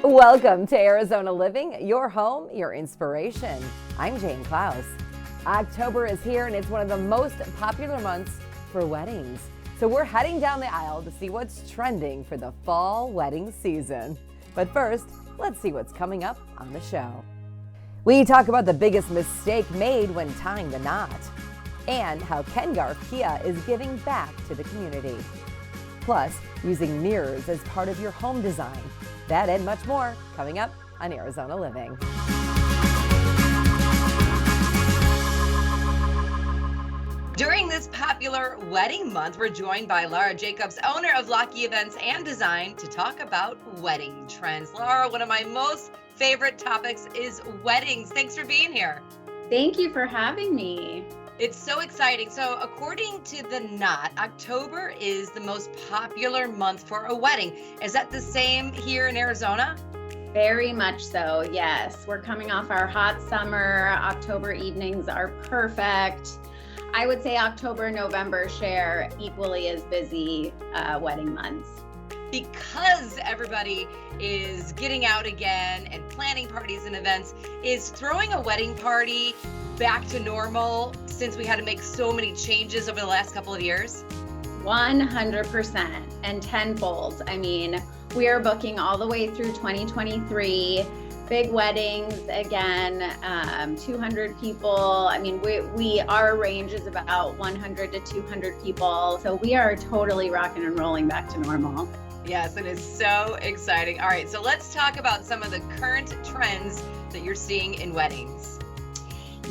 Welcome to Arizona Living, your home, your inspiration. I'm Jane Klaus. October is here and it's one of the most popular months for weddings. So we're heading down the aisle to see what's trending for the fall wedding season. But first, let's see what's coming up on the show. We talk about the biggest mistake made when tying the knot and how Ken Garff Kia is giving back to the community. Plus, using mirrors as part of your home design. That and much more coming up on Arizona Living. During this popular wedding month, we're joined by Laura Jacobs, owner of Kia Events and Design, to talk about wedding trends. Laura, one of my most favorite topics is weddings. Thanks for being here. Thank you for having me. It's so exciting. So according to the Knot, October is the most popular month for a wedding. Is that the same here in Arizona? Very much so, yes. We're coming off our hot summer. October evenings are perfect. I would say October, November share equally as busy wedding months. Because everybody is getting out again and planning parties and events, is throwing a wedding party back to normal since we had to make so many changes over the last couple of years? 100% and tenfold. I mean, we are booking all the way through 2023. Big weddings again, 200 people. I mean, our range is about 100 to 200 people. So we are totally rocking and rolling back to normal. Yes, it is so exciting. All right, so let's talk about some of the current trends that you're seeing in weddings.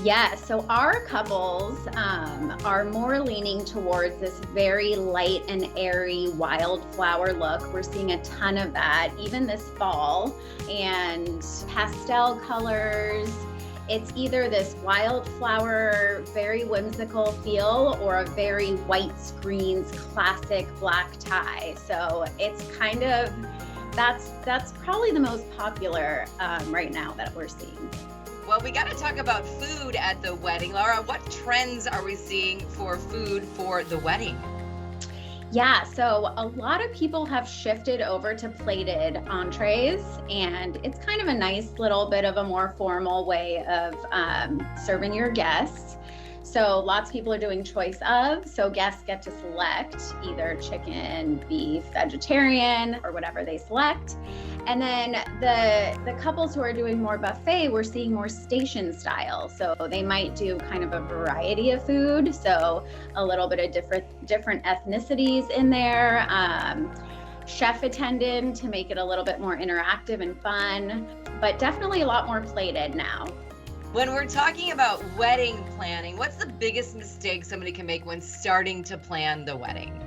Yeah, so our couples are more leaning towards this very light and airy wildflower look. We're seeing a ton of that, even this fall, and pastel colors. It's either this wildflower, very whimsical feel or a very white screens, classic black tie. So it's kind of, that's probably the most popular right now that we're seeing. Well, we got to talk about food at the wedding. Laura, what trends are we seeing for food for the wedding? Yeah, so a lot of people have shifted over to plated entrees, and it's kind of a nice little bit of a more formal way of serving your guests. So lots of people are doing choice of, so guests get to select either chicken, beef, vegetarian, or whatever they select. And then the couples who are doing more buffet, we're seeing more station style. So they might do kind of a variety of food. So a little bit of different ethnicities in there. Chef attendant to make it a little bit more interactive and fun, but definitely a lot more plated now. When we're talking about wedding planning, what's the biggest mistake somebody can make when starting to plan the wedding?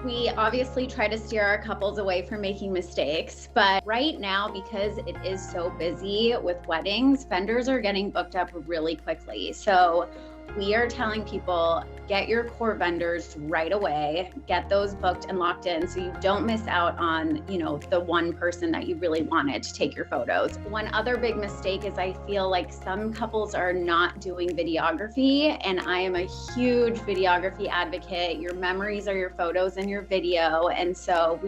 We obviously try to steer our couples away from making mistakes, but right now, because it is so busy with weddings, vendors are getting booked up really quickly. So we are telling people, get your core vendors right away, get those booked and locked in so you don't miss out on, the one person that you really wanted to take your photos. One other big mistake is I feel like some couples are not doing videography, and I am a huge videography advocate. Your memories are your photos and your video. And so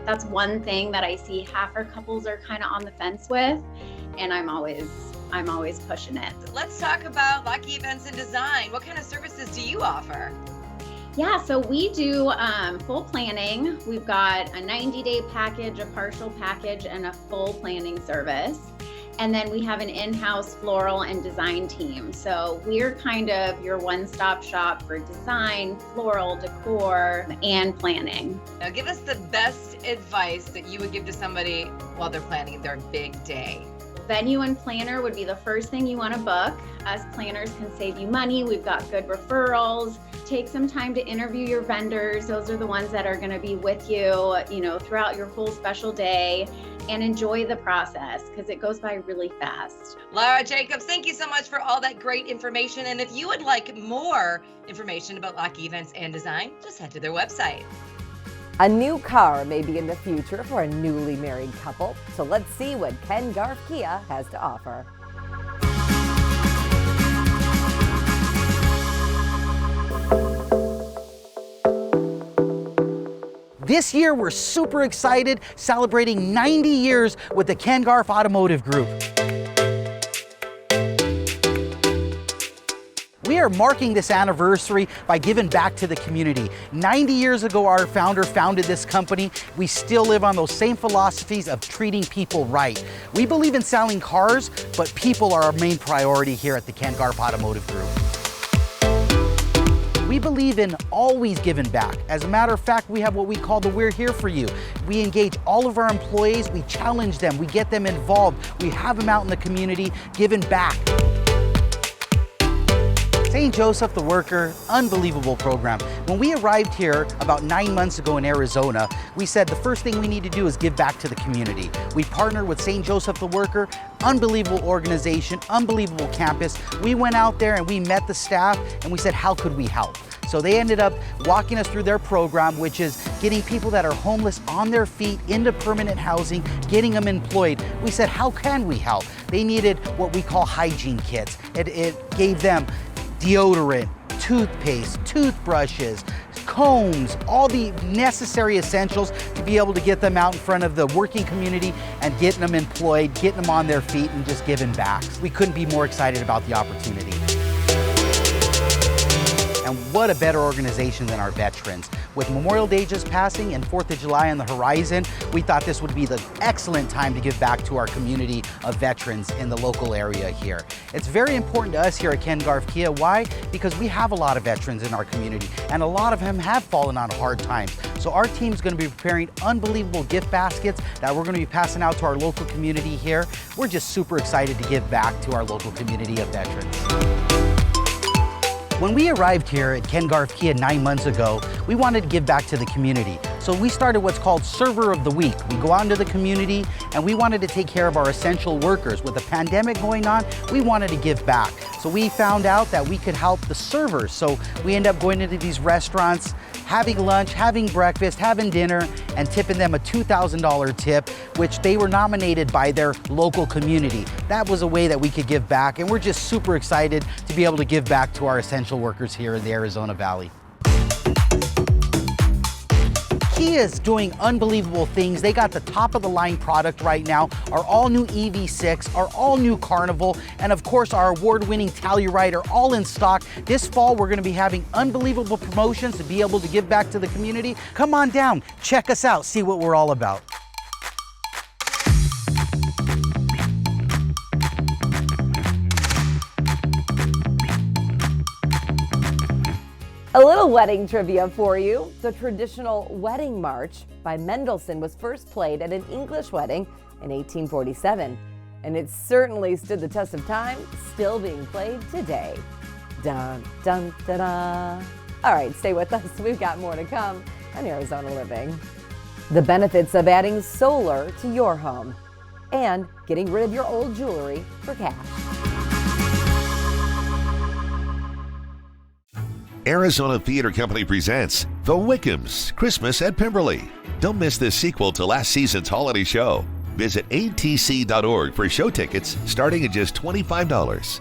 that's one thing that I see half our couples are kind of on the fence with, and I'm always pushing it. Let's talk about Kia Events and Design. What kind of services do you offer? Yeah, so we do full planning. We've got a 90-day package, a partial package, and a full planning service. And then we have an in-house floral and design team. So we're kind of your one-stop shop for design, floral, decor, and planning. Now give us the best advice that you would give to somebody while they're planning their big day. Venue and planner would be the first thing you want to book. Us planners can save you money. We've got good referrals. Take some time to interview your vendors. Those are the ones that are going to be with you, throughout your whole special day, and enjoy the process because it goes by really fast. Laura Jacobs, thank you so much for all that great information. And if you would like more information about Kia Events and Design, just head to their website. A new car may be in the future for a newly married couple, so let's see what Ken Garff Kia has to offer. This year, we're super excited, celebrating 90 years with the Ken Garff Automotive Group. We are marking this anniversary by giving back to the community. 90 years ago, our founder founded this company. We still live on those same philosophies of treating people right. We believe in selling cars, but people are our main priority here at the Ken Garff Automotive Group. We believe in always giving back. As a matter of fact, we have what we call the We're Here For You. We engage all of our employees, we challenge them, we get them involved, we have them out in the community giving back. St. Joseph the Worker, unbelievable program. When we arrived here about 9 months ago in Arizona, we said the first thing we need to do is give back to the community. We partnered with St. Joseph the Worker, unbelievable organization, unbelievable campus. We went out there and we met the staff and we said, how could we help? So they ended up walking us through their program, which is getting people that are homeless on their feet into permanent housing, getting them employed. We said, how can we help? They needed what we call hygiene kits. It gave them deodorant, toothpaste, toothbrushes, combs, all the necessary essentials to be able to get them out in front of the working community and getting them employed, getting them on their feet and just giving back. We couldn't be more excited about the opportunity. And what a better organization than our veterans. With Memorial Day just passing and 4th of July on the horizon, we thought this would be the excellent time to give back to our community of veterans in the local area here. It's very important to us here at Ken Garff Kia. Why? Because we have a lot of veterans in our community and a lot of them have fallen on hard times. So our team's going to be preparing unbelievable gift baskets that we're going to be passing out to our local community here. We're just super excited to give back to our local community of veterans. When we arrived here at Ken Garff Kia 9 months ago, we wanted to give back to the community. So we started what's called Server of the Week. We go out into the community and we wanted to take care of our essential workers. With the pandemic going on, we wanted to give back. So we found out that we could help the servers. So we end up going into these restaurants, having lunch, having breakfast, having dinner, and tipping them a $2,000 tip, which they were nominated by their local community. That was a way that we could give back, and we're just super excited to be able to give back to our essential workers here in the Arizona Valley. Kia is doing unbelievable things. They got the top of the line product right now, our all new EV6, our all new Carnival, and of course our award-winning Telluride are all in stock. This fall we're going to be having unbelievable promotions to be able to give back to the community. Come on down, check us out, see what we're all about. A little wedding trivia for you. The traditional wedding march by Mendelssohn was first played at an English wedding in 1847, and it certainly stood the test of time, still being played today. Dun, dun, da, da. All right, stay with us. We've got more to come on Arizona Living. The benefits of adding solar to your home and getting rid of your old jewelry for cash. Arizona Theater Company presents The Wickhams, Christmas at Pemberley. Don't miss this sequel to last season's holiday show. Visit atc.org for show tickets starting at just $25.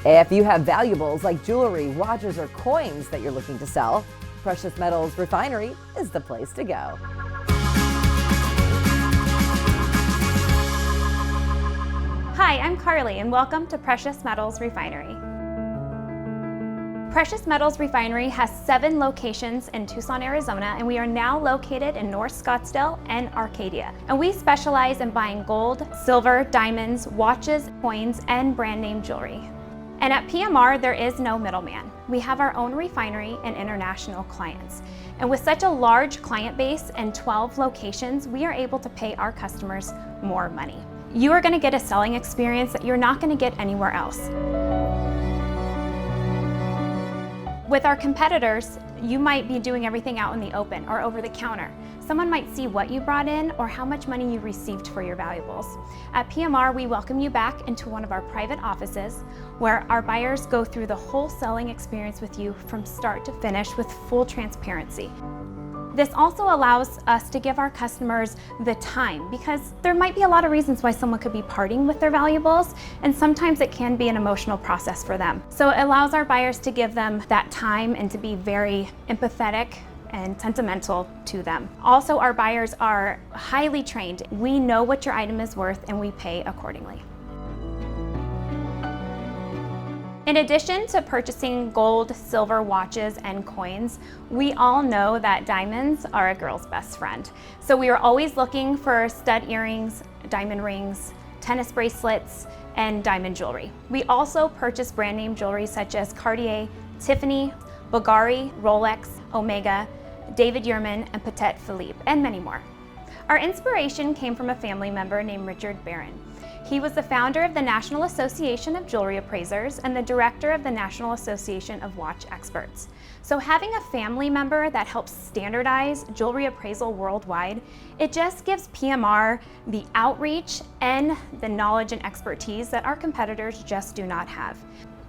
If you have valuables like jewelry, watches, or coins that you're looking to sell, Precious Metals Refinery is the place to go. Hi, I'm Carly, and welcome to Precious Metals Refinery. Precious Metals Refinery has 7 locations in Tucson, Arizona, and we are now located in North Scottsdale and Arcadia. And we specialize in buying gold, silver, diamonds, watches, coins, and brand name jewelry. And at PMR, there is no middleman. We have our own refinery and international clients. And with such a large client base and 12 locations, we are able to pay our customers more money. You are going to get a selling experience that you're not going to get anywhere else. With our competitors, you might be doing everything out in the open or over the counter. Someone might see what you brought in or how much money you received for your valuables. At PMR, we welcome you back into one of our private offices where our buyers go through the whole selling experience with you from start to finish with full transparency. This also allows us to give our customers the time, because there might be a lot of reasons why someone could be parting with their valuables, and sometimes it can be an emotional process for them. So it allows our buyers to give them that time and to be very empathetic and sentimental to them. Also, our buyers are highly trained. We know what your item is worth and we pay accordingly. In addition to purchasing gold, silver watches, and coins, we all know that diamonds are a girl's best friend. So we are always looking for stud earrings, diamond rings, tennis bracelets, and diamond jewelry. We also purchase brand name jewelry such as Cartier, Tiffany, Bulgari, Rolex, Omega, David Yurman, and Patek Philippe, and many more. Our inspiration came from a family member named Richard Barron. He was the founder of the National Association of Jewelry Appraisers and the director of the National Association of Watch Experts. So having a family member that helps standardize jewelry appraisal worldwide, it just gives PMR the outreach and the knowledge and expertise that our competitors just do not have.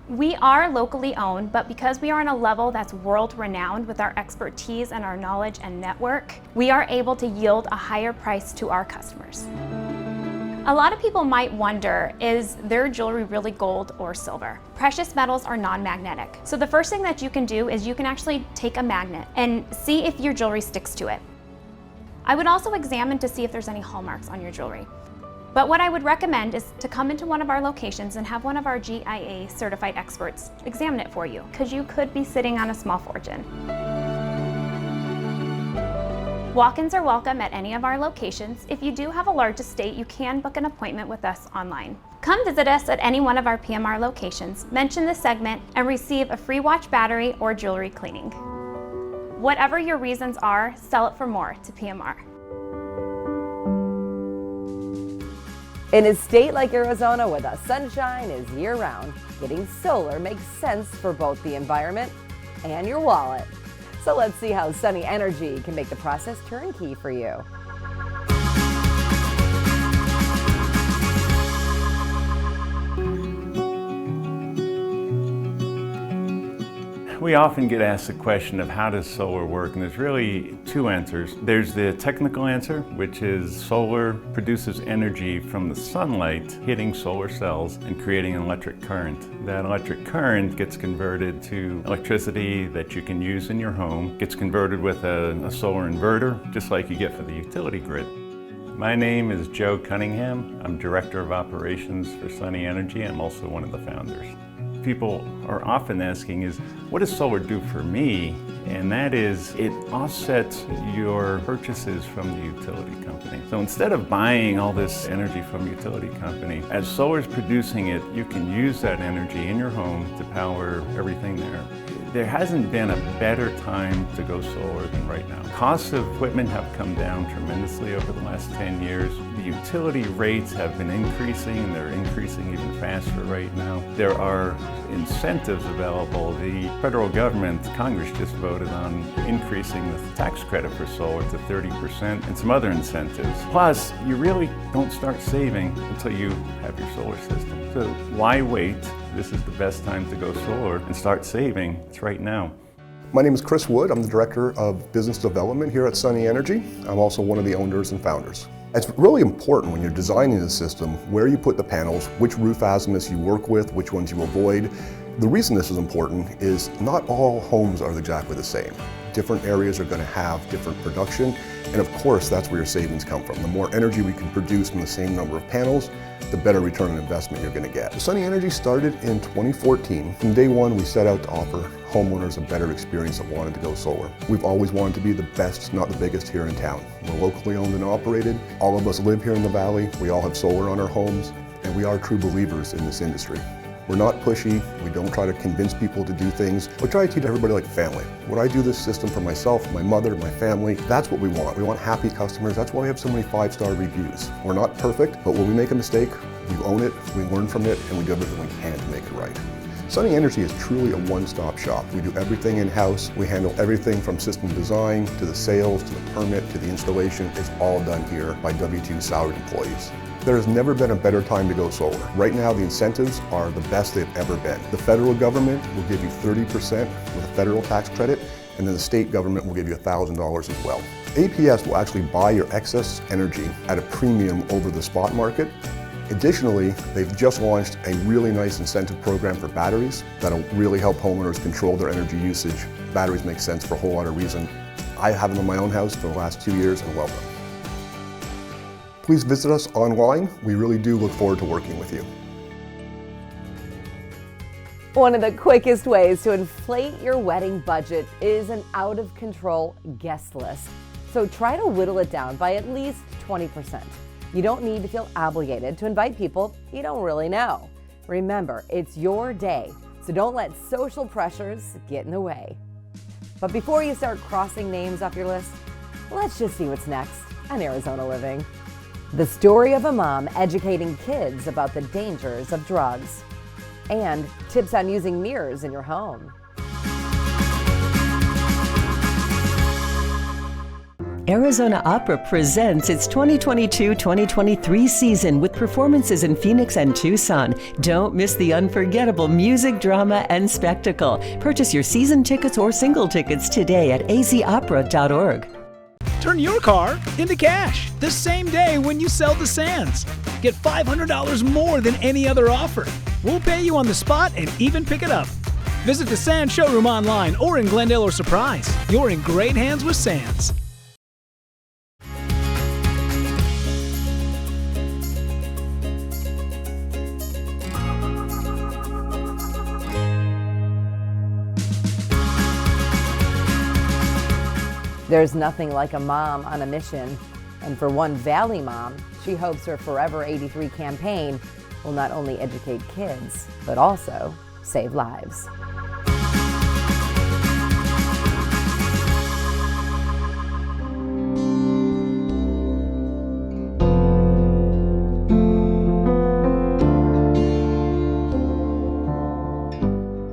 We are locally owned, but because we are on a level that's world-renowned with our expertise and our knowledge and network, we are able to yield a higher price to our customers. A lot of people might wonder, is their jewelry really gold or silver? Precious metals are non-magnetic. So the first thing that you can do is you can actually take a magnet and see if your jewelry sticks to it. I would also examine to see if there's any hallmarks on your jewelry. But what I would recommend is to come into one of our locations and have one of our GIA certified experts examine it for you, because you could be sitting on a small fortune. Walk-ins are welcome at any of our locations. If you do have a large estate, you can book an appointment with us online. Come visit us at any one of our PMR locations, mention this segment, and receive a free watch battery or jewelry cleaning. Whatever your reasons are, sell it for more to PMR. In a state like Arizona where the sunshine is year-round, getting solar makes sense for both the environment and your wallet. So let's see how Sunny Energy can make the process turnkey for you. We often get asked the question of how does solar work, and there's really two answers. There's the technical answer, which is solar produces energy from the sunlight hitting solar cells and creating an electric current. That electric current gets converted to electricity that you can use in your home, gets converted with a solar inverter, just like you get for the utility grid. My name is Joe Cunningham. I'm Director of Operations for Sunny Energy. I'm also one of the founders. People are often asking is, what does solar do for me? And that is, it offsets your purchases from the utility company. So instead of buying all this energy from the utility company, as solar is producing it, you can use that energy in your home to power everything there. There hasn't been a better time to go solar than right now. Costs of equipment have come down tremendously over the last 10 years. The utility rates have been increasing, and they're increasing even faster right now. There are incentives available. The federal government, Congress just voted on increasing the tax credit for solar to 30% and some other incentives. Plus, you really don't start saving until you have your solar system. So why wait? This is the best time to go solar and start saving. It's right now. My name is Chris Wood. I'm the Director of Business Development here at Sunny Energy. I'm also one of the owners and founders. It's really important when you're designing the system where you put the panels, which roof azimuths you work with, which ones you avoid. The reason this is important is not all homes are exactly the same. Different areas are going to have different production, and of course that's where your savings come from. The more energy we can produce from the same number of panels, the better return on investment you're going to get. Sunny Energy started in 2014. From day one, we set out to offer homeowners a better experience that wanted to go solar. We've always wanted to be the best, not the biggest, here in town. We're locally owned and operated. All of us live here in the valley. We all have solar on our homes, and we are true believers in this industry. We're not pushy. We don't try to convince people to do things. We try to treat everybody like family. When I do this system for myself, my mother, my family, that's what we want. We want happy customers. That's why we have so many 5-star reviews. We're not perfect, but when we make a mistake, we own it, we learn from it, and we do everything we can to make it right. Sunny Energy is truly a one-stop shop. We do everything in-house. We handle everything from system design to the sales to the permit to the installation. It's all done here by W-2 salaried employees. There has never been a better time to go solar. Right now, the incentives are the best they've ever been. The federal government will give you 30% with a federal tax credit, and then the state government will give you $1,000 as well. APS will actually buy your excess energy at a premium over the spot market. Additionally, they've just launched a really nice incentive program for batteries that'll really help homeowners control their energy usage. Batteries make sense for a whole lot of reasons. I have them in my own house for the last 2 years and love them. Please visit us online. We really do look forward to working with you. One of the quickest ways to inflate your wedding budget is an out-of-control guest list. So try to whittle it down by at least 20%. You don't need to feel obligated to invite people you don't really know. Remember, it's your day, so don't let social pressures get in the way. But before you start crossing names off your list, let's just see what's next on Arizona Living. The story of a mom educating kids about the dangers of drugs, and tips on using mirrors in your home. Arizona Opera presents its 2022-2023 season with performances in Phoenix and Tucson. Don't miss the unforgettable music, drama, and spectacle. Purchase your season tickets or single tickets today at azopera.org. Turn your car into cash the same day when you sell to Sands. Get $500 more than any other offer. We'll pay you on the spot and even pick it up. Visit the Sands showroom online or in Glendale or Surprise. You're in great hands with Sands. There's nothing like a mom on a mission. And for one Valley mom, she hopes her Forever 83 campaign will not only educate kids, but also save lives.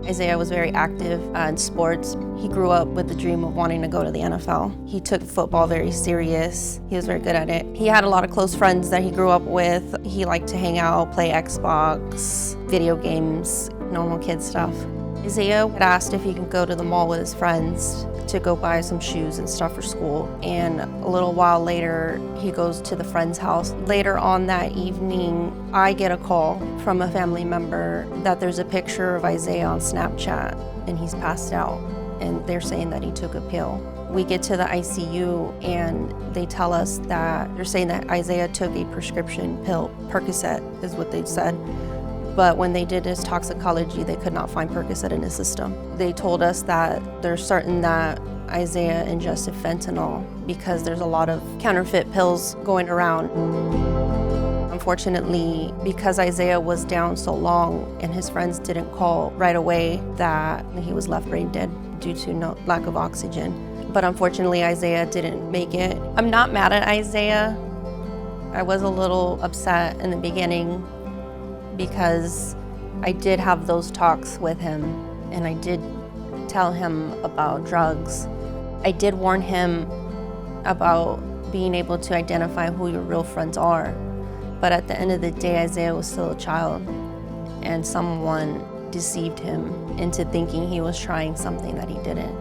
Isaiah was very active in sports. He grew up with the dream of wanting to go to the NFL. He took football very serious. He was very good at it. He had a lot of close friends that he grew up with. He liked to hang out, play Xbox, video games, normal kid stuff. Isaiah had asked if he could go to the mall with his friends to go buy some shoes and stuff for school. And a little while later, he goes to the friend's house. Later on that evening, I get a call from a family member that there's a picture of Isaiah on Snapchat and he's passed out. And they're saying that he took a pill. We get to the ICU and they tell us that they're saying that Isaiah took a prescription pill. Percocet is what they said. But when they did his toxicology, they could not find Percocet in his system. They told us that they're certain that Isaiah ingested fentanyl because there's a lot of counterfeit pills going around. Unfortunately, because Isaiah was down so long and his friends didn't call right away, that he was left brain dead due to no lack of oxygen. But unfortunately, Isaiah didn't make it. I'm not mad at Isaiah. I was a little upset in the beginning because I did have those talks with him and I did tell him about drugs. I did warn him about being able to identify who your real friends are. But at the end of the day, Isaiah was still a child and someone deceived him into thinking he was trying something that he didn't.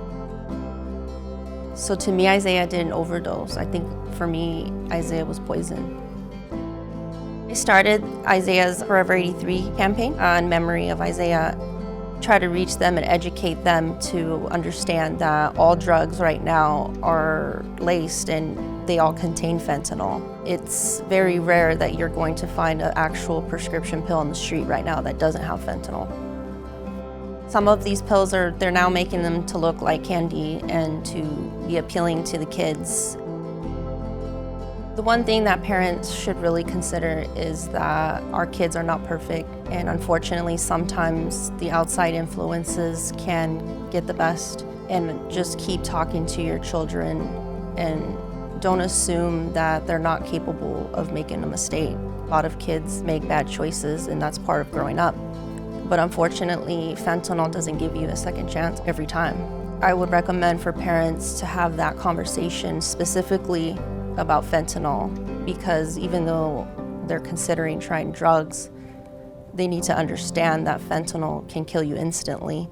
So to me, Isaiah didn't overdose. I think for me, Isaiah was poisoned. I started Isaiah's Forever 83 campaign in memory of Isaiah. Try to reach them and educate them to understand that all drugs right now are laced and they all contain fentanyl. It's very rare that you're going to find an actual prescription pill on the street right now that doesn't have fentanyl. Some of these pills they're now making them to look like candy and to be appealing to the kids. The one thing that parents should really consider is that our kids are not perfect, and unfortunately sometimes the outside influences can get the best. And just keep talking to your children and don't assume that they're not capable of making a mistake. A lot of kids make bad choices and that's part of growing up. but unfortunately, fentanyl doesn't give you a second chance every time. I would recommend for parents to have that conversation specifically about fentanyl, because even though they're considering trying drugs, they need to understand that fentanyl can kill you instantly.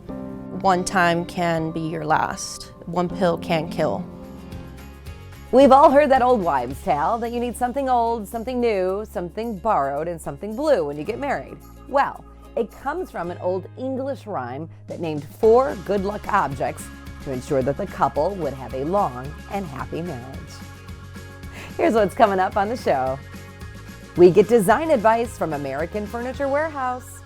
One time can be your last. One pill can kill. We've all heard that old wives' tale that you need something old, something new, something borrowed, and something blue when you get married. Well, it comes from an old English rhyme that named 4 good luck objects to ensure that the couple would have a long and happy marriage. Here's what's coming up on the show. We get design advice from American Furniture Warehouse.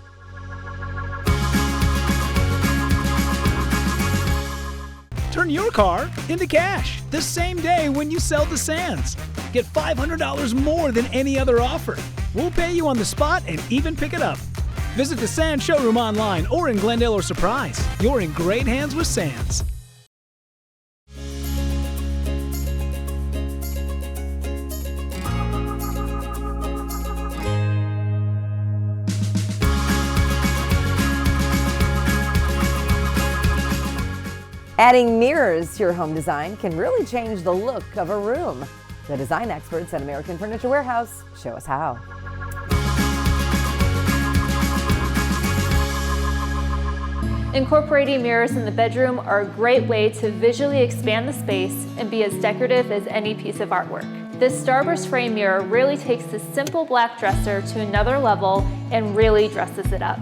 Turn your car into cash the same day when you sell the Sands. Get $500 more than any other offer. We'll pay you on the spot and even pick it up. Visit the Sands showroom online or in Glendale or Surprise. You're in great hands with Sands. Adding mirrors to your home design can really change the look of a room. The design experts at American Furniture Warehouse show us how. Incorporating mirrors in the bedroom are a great way to visually expand the space and be as decorative as any piece of artwork. This starburst frame mirror really takes the simple black dresser to another level and really dresses it up.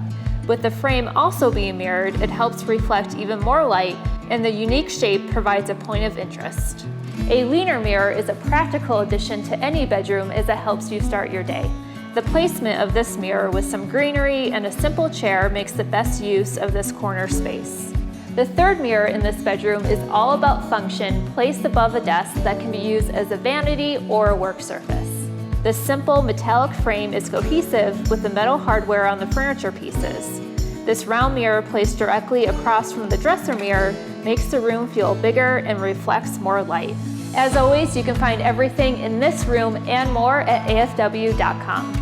With the frame also being mirrored, it helps reflect even more light, and the unique shape provides a point of interest. A leaner mirror is a practical addition to any bedroom as it helps you start your day. The placement of this mirror with some greenery and a simple chair makes the best use of this corner space. The third mirror in this bedroom is all about function, placed above a desk that can be used as a vanity or a work surface. This simple metallic frame is cohesive with the metal hardware on the furniture pieces. This round mirror placed directly across from the dresser mirror makes the room feel bigger and reflects more light. As always, you can find everything in this room and more at afw.com.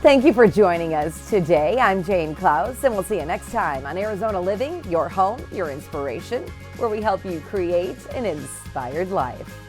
Thank you for joining us today. I'm Jane Klaus, and we'll see you next time on Arizona Living, your home, your inspiration, where we help you create an inspired life.